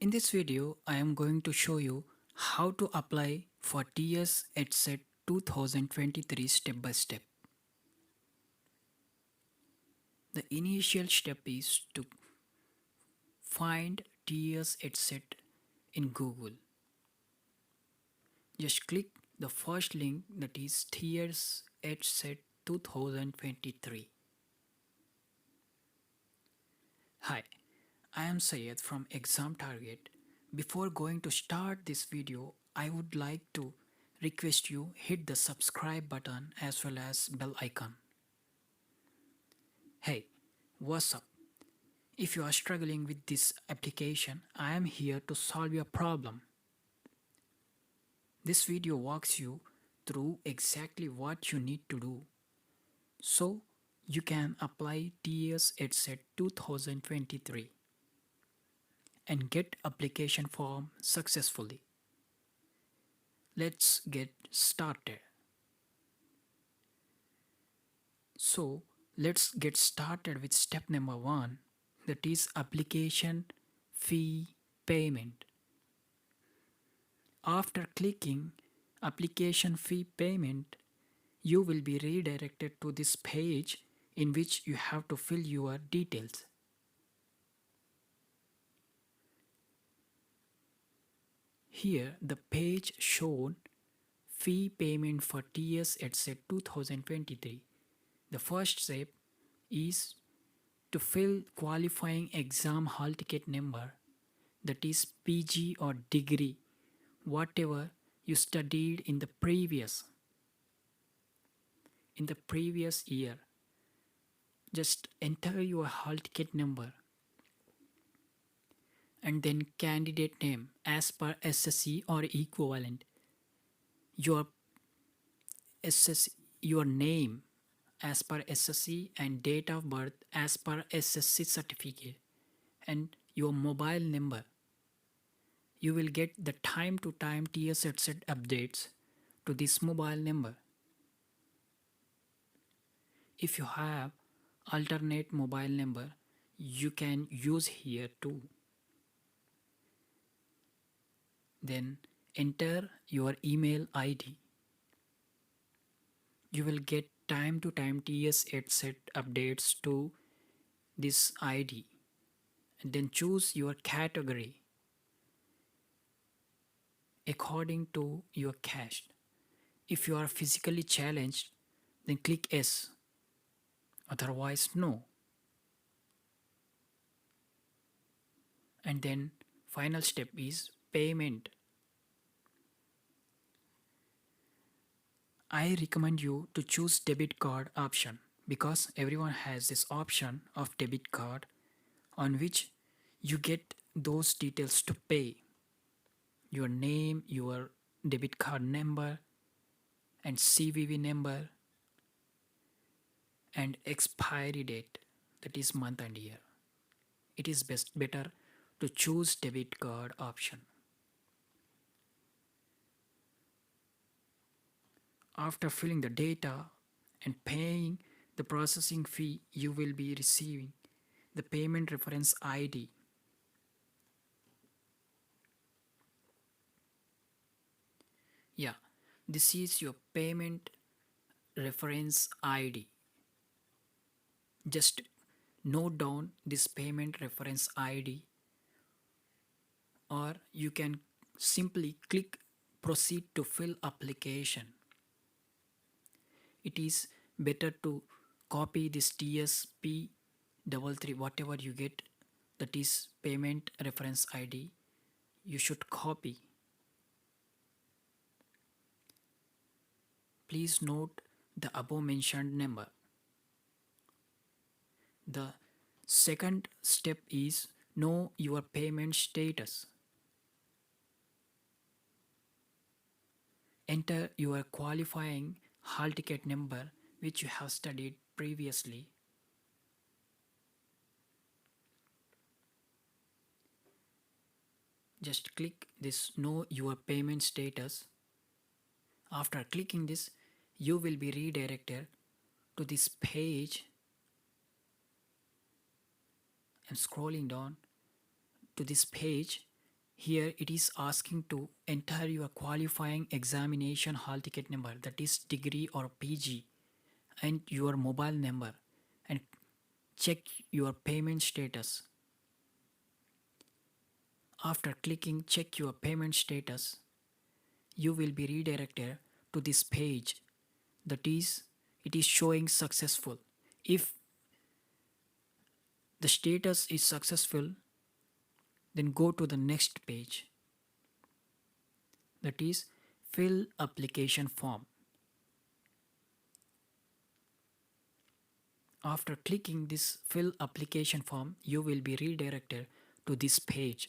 In this video, I am going to show you how to apply for TS Ed.CET 2023 step by step. The initial step is to find TS Ed.CET in Google. Just click the first link, that is TS Ed.CET 2023. Hi, I am Syed from Exam Target. Before going to start this video, I would like to request you hit the subscribe button as well as bell icon. Hey, what's up? If you are struggling with this application, I am here to solve your problem. This video walks you through exactly what you need to do so you can apply TS Ed.CET 2023 and get application form successfully. Let's get started. So let's get started with step number 1, that is application fee payment. After clicking application fee payment, you will be redirected to this page in which you have to fill your details. Here the page shown fee payment for TS Ed.CET 2023. The first step is to fill qualifying exam hall ticket number, that is PG or degree, whatever you studied in the previous year. Just enter your hall ticket number and then candidate name as per SSC or equivalent. Your your name as per SSC and date of birth as per SSC certificate, and your mobile number. You will get the time to time TS Ed.CET updates to this mobile number. If you have alternate mobile number, you can use here too. Then enter your email ID. You will get time to time TS Ed.CET updates to this ID. And then choose your category according to your caste. If you are physically challenged, then click yes. Otherwise, no. And then final step is payment. I recommend you to choose debit card option because everyone has this option of debit card on which you get those details to pay. Your name, your debit card number and CVV number and expiry date, that is month and year. It is better to choose debit card option. After filling the data and paying the processing fee, you will be receiving the payment reference ID. Yeah, this is your payment reference ID. Just note down this payment reference ID, or you can simply click proceed to fill application. It is better to copy this TSP33, whatever you get, that is payment reference ID, you should copy. Please note the above mentioned number. The second step is know your payment status. Enter your qualifying hall ticket number which you have studied previously. Just click this know your payment status. After clicking this, you will be redirected to this page and scrolling down to this page Here it is asking to enter your qualifying examination hall ticket number, that is degree or PG, and your mobile number, and check your payment status. After clicking check your payment status, you will be redirected to this page, that is it is showing successful. If the status is successful, then go to the next page, that is fill application form. After clicking this fill application form, you will be redirected to this page.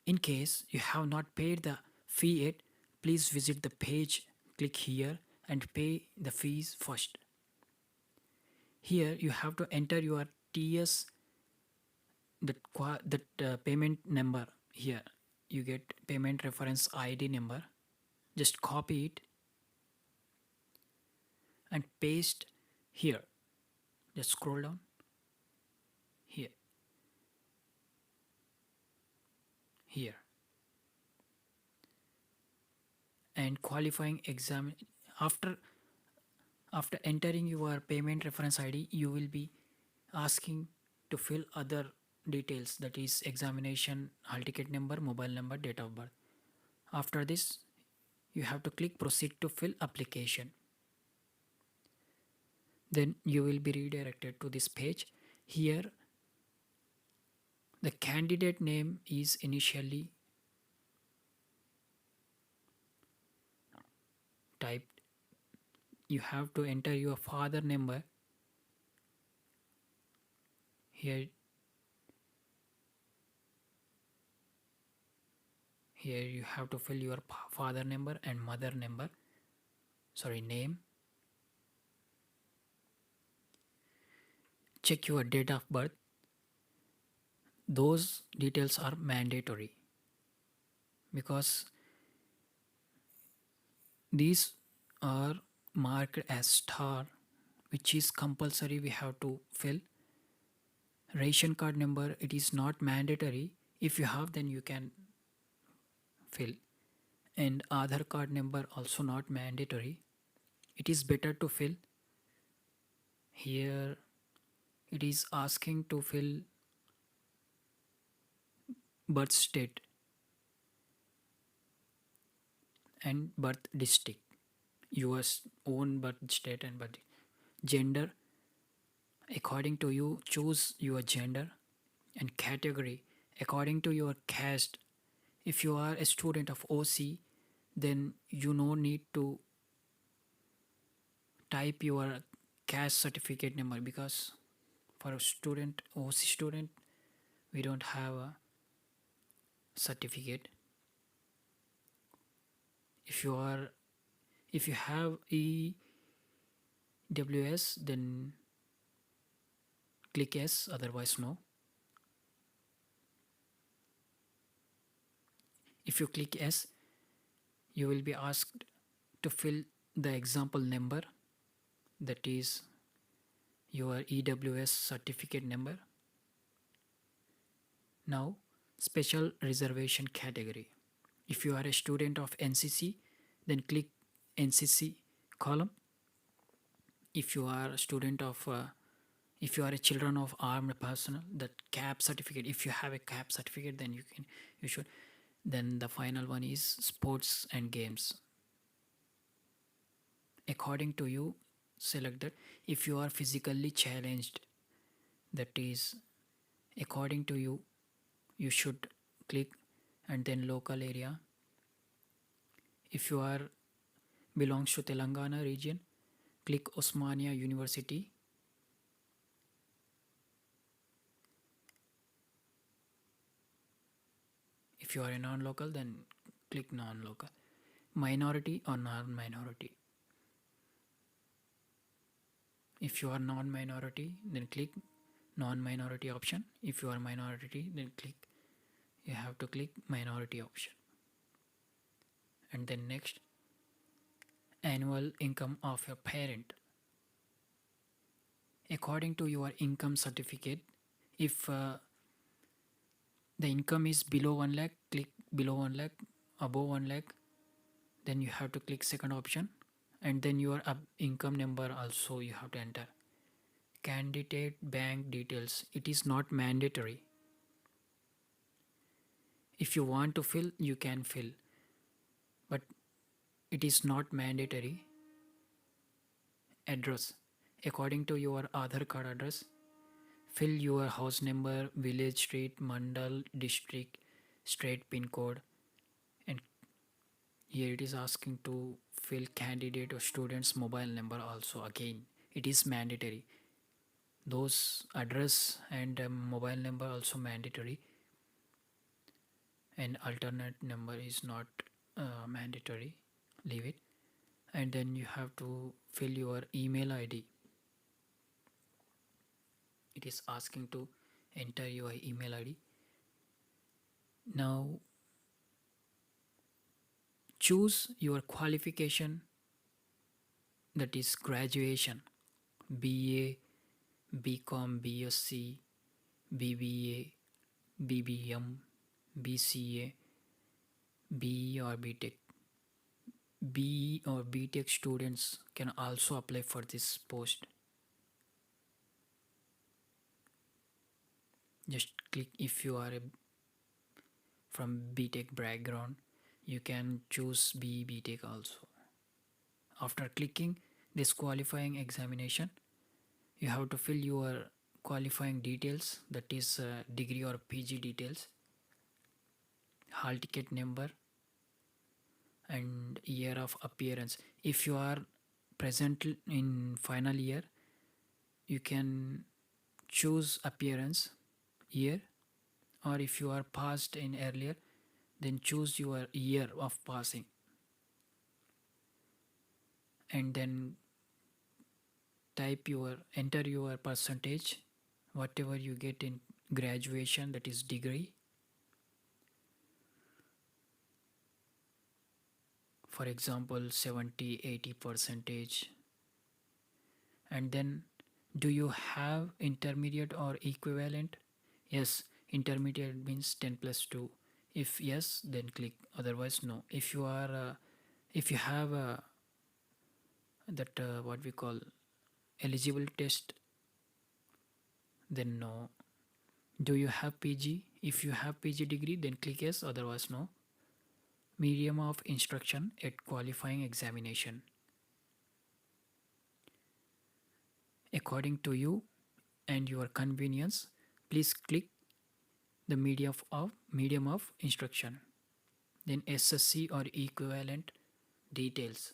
In case you have not paid the fee yet, please visit the page, click here and pay the fees first. Here you have to enter your TS payment number. Here you get payment reference ID number. Just copy it and paste here. Just scroll down here, here, and qualifying exam. After entering your payment reference ID, you will be asking to fill other details, that is examination hall ticket number, mobile number, date of birth. After this, you have to click proceed to fill application. Then you will be redirected to this page. Here the candidate name is initially typed. You have to enter your father number. Here you have to fill your father number and mother number, name. Check your date of birth. Those details are mandatory because these are marked as star, which is compulsory we have to fill. Ration card number, it is not mandatory. If you have, then you can fill. And Aadhaar card number also not mandatory. It is better to fill. Here it is asking to fill birth state and birth district, your own birth state and birth. Gender, according to you, choose your gender. And category, according to your caste. If you are a student of OC, then you no need to type your caste certificate number, because for a student, OC student, we don't have a certificate. If you have EWS, then click yes, otherwise no. If you click yes, you will be asked to fill the example number, that is your EWS certificate number. Now, special reservation category. If you are a student of NCC, then click NCC column. If you are a student of if you are a children of armed personnel, that CAP certificate. If you have a CAP certificate, then you should. Then the final one is sports and games. According to you, select that. If you are physically challenged, that is according to you, you should click, and then local area. If you are belongs to Telangana region, click Osmania University. If you are a non-local, then click non-local. Minority or non-minority. If you are non-minority, then click non-minority option. If you are minority, then you have to click minority option. And then next, annual income of your parent. According to your income certificate, if The income is below 1 lakh, click below 1 lakh, above 1 lakh, then you have to click second option, and then your income number also you have to enter. Candidate bank details, it is not mandatory. If you want to fill, you can fill, but it is not mandatory. Address, according to your Aadhaar card address, fill your house number, village, street, mandal, district, state pin code, and here it is asking to fill candidate or student's mobile number also. Again, it is mandatory. Those address and mobile number also mandatory, and alternate number is not mandatory. Leave it. And then you have to fill your email ID. It is asking to enter your email ID. Now choose your qualification, that is graduation, BA, BCom, BSc, BBA, BBM, BCA, BE or BTech. BE or BTech students can also apply for this post. Just click, if you are from BTech background, you can choose BE BTech also. After clicking this qualifying examination, you have to fill your qualifying details, that is degree or PG details, hall ticket number, and year of appearance. If you are present in final year, you can choose appearance year, or if you are passed in earlier, then choose your year of passing, and then enter your percentage, whatever you get in graduation, that is degree. For example, 70-80 percentage. And then, do you have intermediate or equivalent? Yes, intermediate means 10 plus 2. If yes, then click, otherwise no. If you are if you have that what we call eligible test, then no. Do you have PG? If you have PG degree, then click yes, otherwise no. Medium of instruction at qualifying examination. According to you and your convenience, please click the medium of instruction. Then SSC or equivalent details.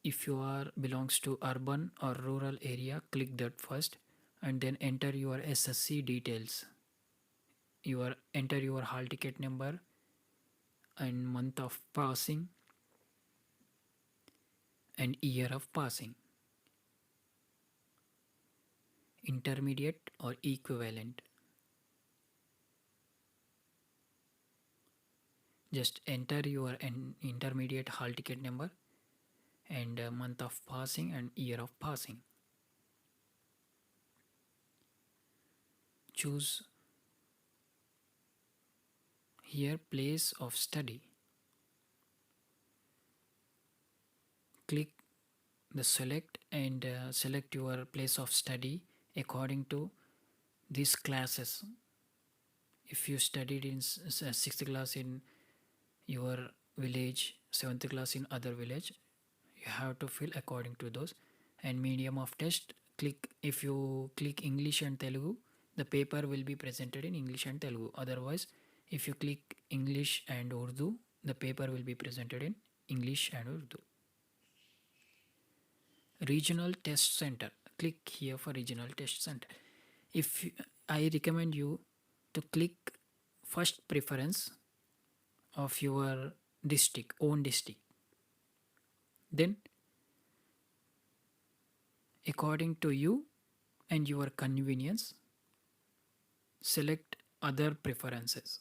If you are belongs to urban or rural area, click that first, and then enter your SSC details. Enter your hall ticket number and month of passing and year of passing. Intermediate or equivalent. Just enter your intermediate hall ticket number and month of passing and year of passing. Choose here place of study. Click the select and select your place of study according to these classes. If you studied in 6th class in your village, 7th class in other village, you have to fill according to those. And medium of test, click, if you click English and Telugu, the paper will be presented in English and Telugu. Otherwise, if you click English and Urdu, the paper will be presented in English and Urdu. Regional test center, click here for regional test center. If I recommend you to click first preference of your district, own district, then according to you and your convenience, select other preferences,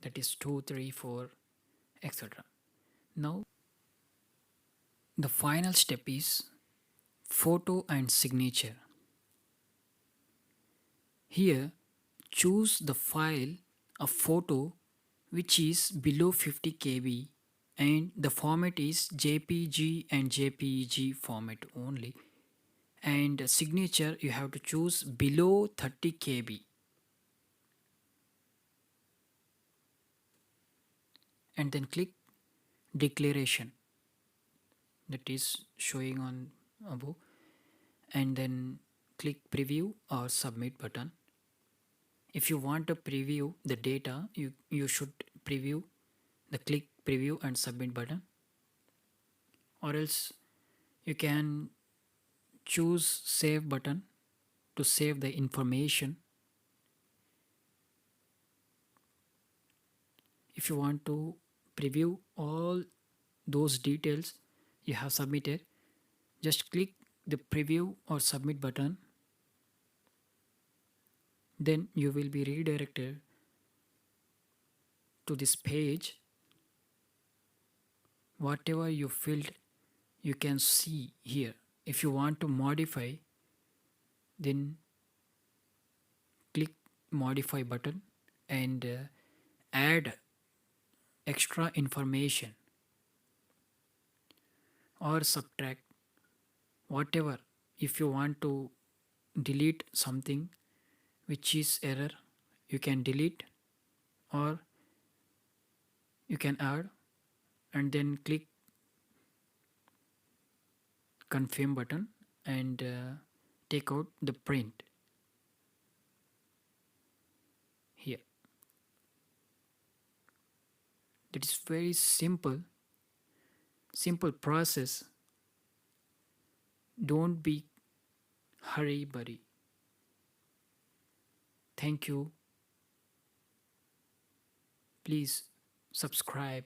that is 2, 3, 4, etc. Now the final step is photo and signature. Here choose the file, a photo which is below 50 KB, and the format is JPG and JPEG format only, and signature you have to choose below 30 KB, and then click declaration that is showing on above, and then click preview or submit button. If you want to preview the data, you should preview the click preview and submit button, or else you can choose save button to save the information. If you want to preview all those details you have submitted, just click the preview or submit button. Then you will be redirected to this page. Whatever you filled, you can see here. If you want to modify, then click modify button and add extra information or subtract whatever. If you want to delete something which is error, you can delete, or you can add, and then click confirm button and take out the print here. That is very simple process. Don't be hurry buddy. Thank you. Please subscribe.